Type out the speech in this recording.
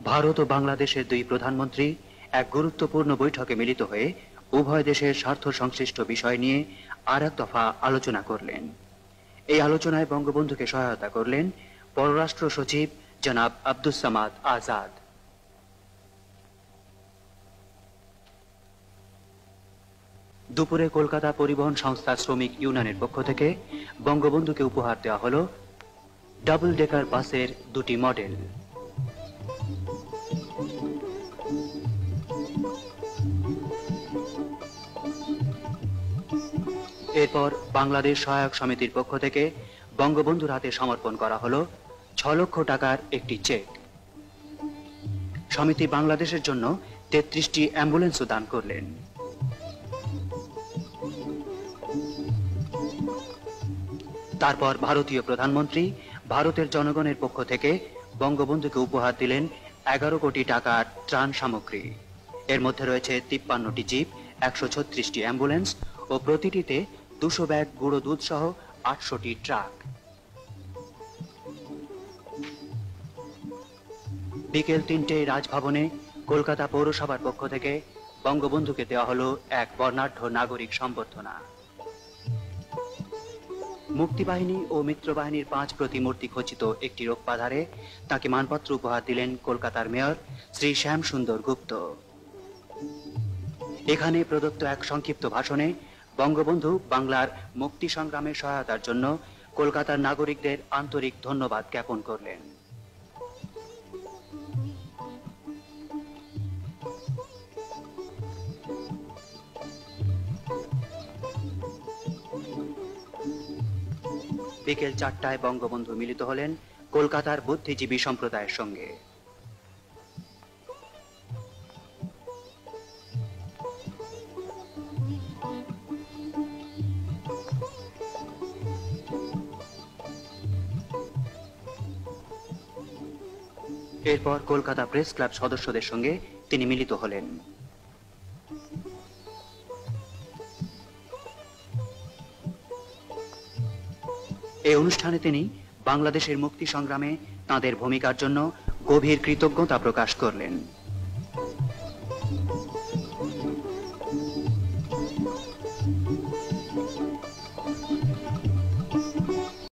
ভারত ও বাংলাদেশের দুই প্রধানমন্ত্রী এক গুরুত্বপূর্ণ বৈঠকে মিলিত হয়ে উভয় দেশের স্বার্থ সংশ্লিষ্ট বিষয় নিয়ে আর এক দফা আলোচনা করলেন। এই আলোচনায় বঙ্গবন্ধুকে সহায়তা করলেন পররাষ্ট্র সচিব জনাব আব্দুস সামাদ আজাদ। দুপুরে কলকাতা পরিবহন সংস্থা শ্রমিক ইউনিয়নের পক্ষ থেকে বঙ্গবন্ধুকে উপহার দেওয়া হলো ডাবল ডেকার বাসের দুটি মডেল। এরপর বাংলাদেশ সহায়ক সমিতির পক্ষ থেকে বঙ্গবন্ধুর হাতে সমর্পণ করা হলো 6 লক্ষ টাকার একটি চেক। সমিতি বাংলাদেশের জন্য 33টি অ্যাম্বুলেন্সও দান করলেন। তারপর ভারতীয় প্রধানমন্ত্রী ভারতের জনগণের পক্ষ থেকে বঙ্গবন্ধুকে উপহার দিলেন 11 কোটি টাকার ত্রাণ সামগ্রী। এর মধ্যে রয়েছে 53টি জিপ, 136টি অ্যাম্বুলেন্স ও প্রতিটিতে 200 ব্যাগ গুঁড়ো দুধ সহ 800টি ট্রাক। বিকেল 3টেয় রাজভবনে কলকাতা পৌরসভার পক্ষ থেকে বঙ্গবন্ধুকে দেওয়া হলো এক বর্ণাঢ্য নাগরিক সম্বর্ধনা। মুক্তিবাহিনী ও মিত্রবাহিনীর 5 প্রতিমূর্তি খচিত একটি রোপপাধারে তাকে মানপত্র উপহার দিলেন কলকাতার মেয়র শ্রী শ্যাম সুন্দর গুপ্ত। এখানে প্রদত্ত এক সংক্ষিপ্ত ভাষণে বঙ্গবন্ধু বাংলার মুক্তি সংগ্রামে সহায়তার জন্য কলকাতার নাগরিকদের আন্তরিক ধন্যবাদ জ্ঞাপন করলেন। বিকেল 4টায় বঙ্গবন্ধু মিলিত হলেন কলকাতার বুদ্ধিজীবী সম্প্রদায়ের সঙ্গে। এরপর কলকাতা প্রেস ক্লাব সদস্যদের সঙ্গে তিনি মিলিত হলেন। এই অনুষ্ঠানে তিনি বাংলাদেশের মুক্তি সংগ্রামে তাঁদের ভূমিকার জন্য গভীর কৃতজ্ঞতা প্রকাশ করলেন।